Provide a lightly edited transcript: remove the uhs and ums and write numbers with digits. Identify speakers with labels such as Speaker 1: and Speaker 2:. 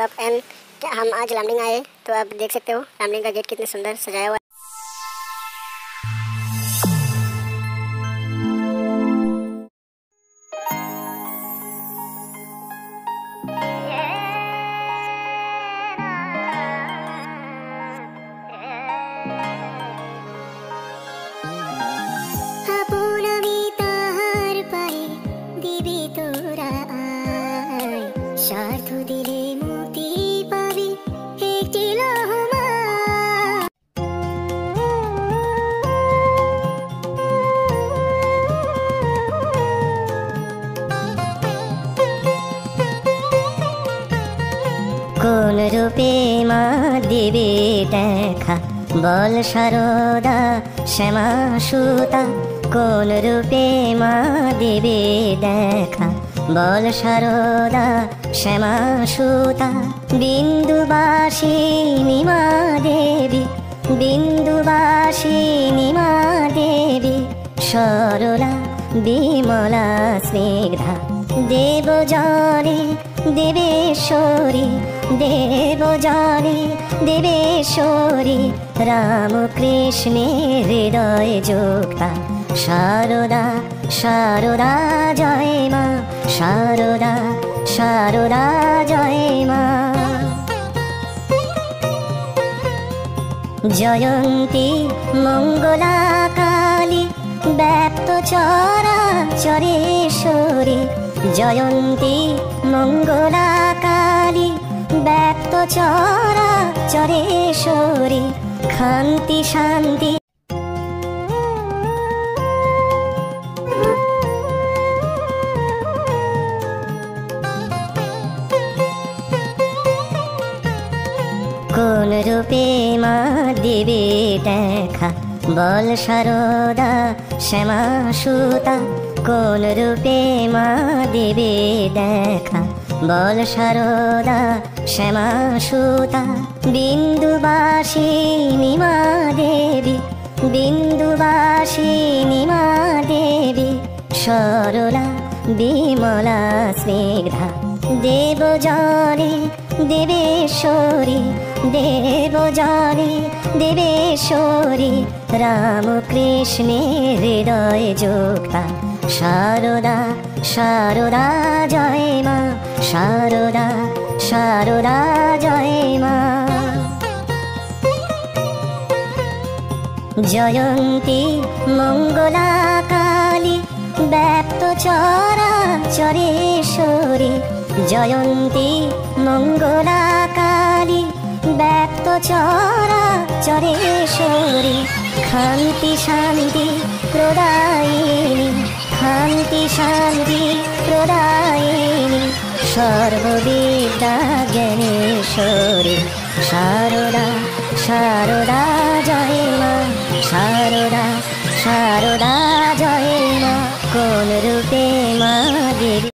Speaker 1: मतलब एंड क्या हम आज लामडिंग आए तो आप देख सकते हो लामडिंग का गेट कितने सुंदर सजाया हुआ है।
Speaker 2: স্বার্থ দিলে মুক্তি পাবে একটি লহমা। কোন রূপে মা দেবে দেখা বল সারদা শ্যামা সুতা, কোন রূপে মা দেবে দেখা বল সারদা শ্যামা সুতা। বিন্দুবাসিনী মা দেবী, বিন্দুবাসিনী মা দেবী, সরলা বিমলা স্নিগ্ধা, দেবজনে দেবেশ্বরী, দেবজনে দেবেশ্বরী, রামকৃষ্ণের হৃদয় যুক্তা। সারদা সারদা জয় মা, সারদা সারদা জয় মা। জয়ন্তী মঙ্গলা কালী ব্যাপ্ত চরাচরেশ্বরী, জয়ন্তী মঙ্গলা কালী ব্যাপ্ত চরাচরেশ্বরী, শান্তি শান্তি কোন রূপে মা দেবে দেখা বল সারদা শ্যামা সুতা, কোন রূপে মা দেবে দেখা বল সারদা শ্যামা সুতা। বিন্দুবাসিনী মা দেবী, বিন্দুবাসিনী মা দেবী, সরলা বিমলা স্নিগ্ধা, দেবজনে দেবেশ্বরী, দেবজনে দেবেশ্বরী, রামকৃষ্ণের হৃদয় যুক্তা। সারদা সারদা জয় মা, সারদা সারদা জয় মা। জয়ন্তী মঙ্গলা কালী ব্যাপ্ত চরাচরেশ্বরী, জয়ন্তী মঙ্গলা কালী ব্যাপ্ত চরাচরেশ্বরী, শান্তি শান্তি প্রদায়িনী, শান্তি শান্তি প্রদায়িনী, সর্ববিদ্যা জ্ঞানেশ্বরী। সারদা সারদা জয় মা, সারদা।